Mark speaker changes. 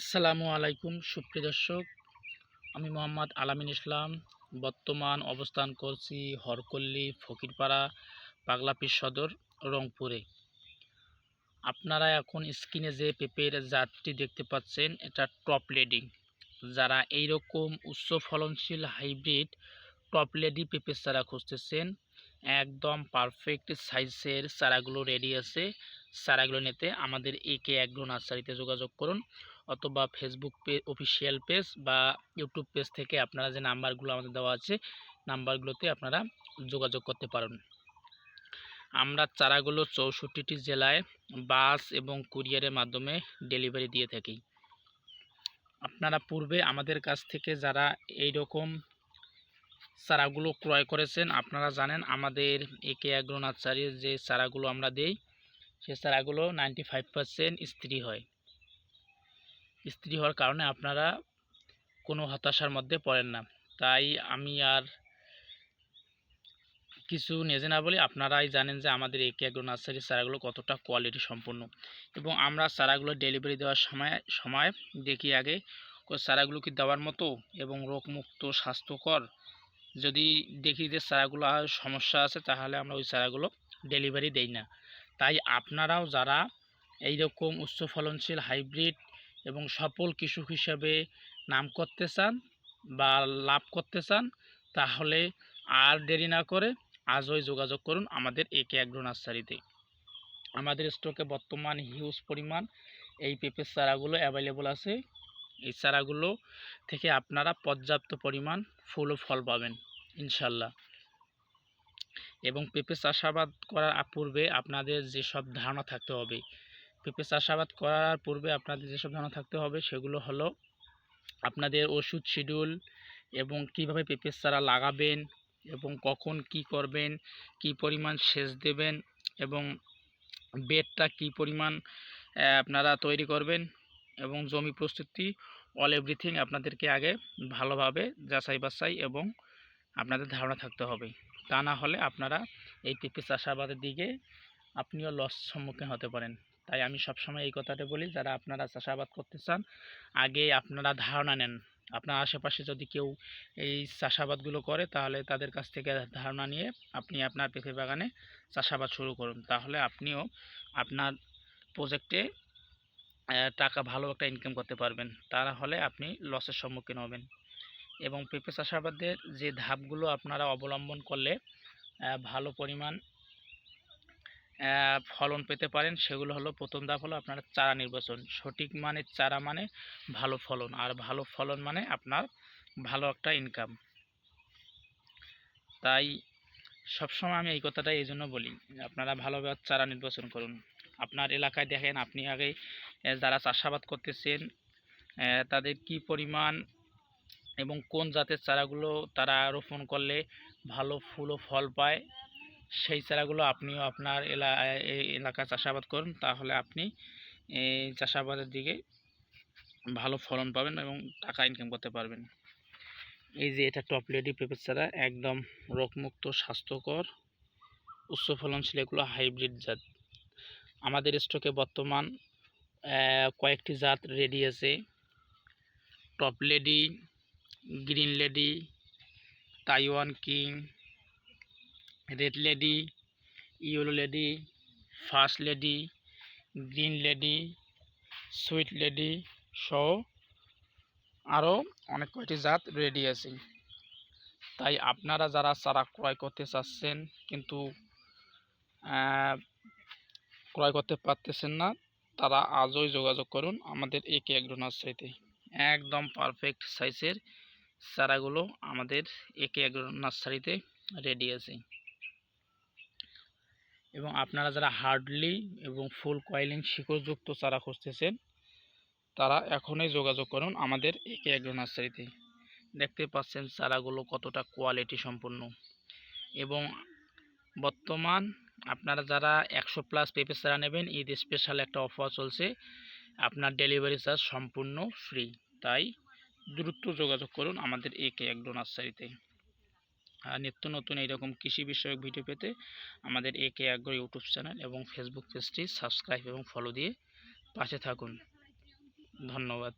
Speaker 1: আসসালামু আলাইকুম সুপ্রিয় দর্শক, আমি মোহাম্মদ আলামিন ইসলাম। বর্তমান অবস্থান করছি হরপল্লী ফকিরপাড়া পাগলাপীর সদর রংপুরে। আপনারা এখন স্ক্রিনে যে পেঁপের জাতটি দেখতে পাচ্ছেন, এটা টপ লেডি। যারা এইরকম উচ্চ ফলনশীল হাইব্রিড টপ লেডি পেঁপের চারা খুঁজতেছেন, একদম পারফেক্ট সাইজের চারাগুলো রেডি আছে। চারাগুলো নিতে আমাদের একে অ্যাগ্রো নার্সারিতে যোগাযোগ করুন, অথবা ফেসবুক পেজ অফিসিয়াল পেজ বা ইউটিউব পেজ থেকে আপনারা যে নাম্বারগুলো আমাদের দেওয়া আছে, নাম্বারগুলোতে আপনারা যোগাযোগ করতে পারেন। আমরা চারাগুলো 64টি জেলায় বাস এবং কুরিয়ারের মাধ্যমে ডেলিভারি দিয়ে থাকি। আপনারা পূর্বে আমাদের কাছ থেকে যারা এই রকম চারাগুলো ক্রয় করেছেন, আপনারা জানেন আমাদের একে অ্যাগ্রো নার্সারির যে চারাগুলো আমরা দেই, সে চারাগুলো 95% স্ত্রী হয়। স্ত্রী হওয়ার কারণে আপনারা কোনো হতাশার মধ্যে পড়েন না। তাই আমি আর কিছু নিজে না বলি, আপনারাই জানেন যে আমাদের একে অ্যাগ্রো নার্সারির চারাগুলো কতটা কোয়ালিটি সম্পন্ন। এবং আমরা চারাগুলো ডেলিভারি দেওয়ার সময় দেখি আগে চারাগুলো কি দেওয়ার মতো এবং রোগমুক্ত স্বাস্থ্যকর। যদি দেখি যে চারাগুলো সমস্যা আছে, তাহলে আমরা ওই চারাগুলো ডেলিভারি দেই না। তাই আপনারাও যারা এই রকম উচ্চ ফলনশীল হাইব্রিড এবং সফল কৃষক হিসাবে নাম করতে চান বা লাভ করতে চান, তাহলে আর দেরি না করে আজই যোগাযোগ করুন আমাদের একে অ্যাগ্রো নার্সারিতে। আমাদের স্টকে বর্তমান হিউজ পরিমাণ এই পেঁপের চারাগুলো অ্যাভেলেবল আছে। এই চারাগুলো থেকে আপনারা পর্যাপ্ত পরিমাণ ফুল ও ফল পাবেন ইনশাল্লাহ। এবং পেঁপে চাষাবাদ করার পূর্বে আপনাদের যেসব ধারণা থাকতে হবে, পেঁপে চাষাবাদ করার পূর্বে আপনাদের যেসব ধারণা থাকতে হবে, সেগুলো হলো আপনাদের ওষুধ শিডিউল এবং কিভাবে পেঁপের চারা লাগাবেন এবং কখন কি করবেন, কি পরিমাণ সেচ দেবেন এবং বেডটা কি পরিমাণ আপনারা তৈরি করবেন এবং জমি প্রস্তুতি, অল এভরিথিং আপনাদেরকে আগে ভালোভাবে যাচাই বাছাই এবং আপনাদের ধারণা থাকতে হবে। তা না হলে আপনারা এই পেঁপে চাষাবাদের দিকে আপনিও লস সম্মুখীন হতে পারেন। তাই আমি সবসময় এই কথাটা বলি, যারা আপনারা চাষাবাদ করতে চান, আগে আপনারা ধারণা নেন। আপনার আশেপাশে যদি কেউ এই চাষাবাদগুলো করে, তাহলে তাদের কাছ থেকে ধারণা নিয়ে আপনি আপনার পেঁপে বাগানে চাষাবাদ শুরু করুন। তাহলে আপনিও আপনার প্রজেক্টে টাকা ভালো একটা ইনকাম করতে পারবেন। তা না হলে আপনি লসের সম্মুখীন হবেন। এবং পেঁপে চাষাবাদের যে ধাপগুলো আপনারা অবলম্বন করলে ভালো পরিমাণ ফলন পেতে পারেন, সেগুলো হলো, প্রথম ধাপ হলো আপনার চারা নির্বাচন। সঠিক মানের চারা মানে ভালো ফলন, আর ভালো ফলন মানে আপনার ভালো একটা ইনকাম। তাই সবসময় আমি এই কথাটাই এই জন্য বলি, আপনারা ভালোভাবে চারা নির্বাচন করুন। আপনার এলাকায় দেখেন, আপনি আগে যারা চাষাবাদ করতেছেন তাদের কি পরিমাণ এবং কোন জাতের চারাগুলো তারা রোপণ করলে ভালো ফুল ও ফল পায়, সেই চারাগুলো আপনিও আপনার এলাকায় চাষাবাদ করুন। তাহলে আপনি এই চাষাবাদের দিকে ভালো ফলন পাবেন এবং টাকা ইনকাম করতে পারবেন। এই যে এটা টপ লেডি পেঁপের চারা, একদম রোগমুক্ত, স্বাস্থ্যকর, উচ্চ ফলনশীল, এগুলো হাইব্রিড জাত। আমাদের স্টকে বর্তমান কয়েকটি জাত রেডি আছে: top lady, green lady, Taiwan king, red lady, yellow lady, first lady, green lady, sweet lady সহ আরও অনেক কয়টি জাত রেডি আছে। তাই আপনারা যারা চারা ক্রয় করতে চাচ্ছেন কিন্তু ক্রয় করতে পারতেছেন না, তারা আজই যোগাযোগ করুন আমাদের একে অ্যাগ্রো নার্সারিতে। একদম পারফেক্ট সাইজের চারাগুলো আমাদের একে অ্যাগ্রো নার্সারিতে রেডি আছে। এবং আপনারা যারা হার্ডলি এবং ফুল কয়েলিং শিকড়যুক্ত চারা খুঁজতেছেন, তারা এখনই যোগাযোগ করুন আমাদের একে অ্যাগ্রো নার্সারিতে। দেখতে পাচ্ছেন চারাগুলো কতটা কোয়ালিটি সম্পন্ন। এবং বর্তমান আপনারা যারা 100+ পেঁপে চারা নেবেন, ঈদ স্পেশাল একটা অফার চলছে, আপনার ডেলিভারি চার্জ সম্পূর্ণ ফ্রি। তাই দ্রুত যোগাযোগ করুন আমাদের একে অ্যাগ্রো নার্সারিতে। আর নিত্য নতুন এইরকম কৃষি বিষয়ক ভিডিও পেতে আমাদের একে অ্যাগ্রো ইউটিউব চ্যানেল এবং ফেসবুক পেজটি সাবস্ক্রাইব এবং ফলো দিয়ে পাশে থাকুন। ধন্যবাদ।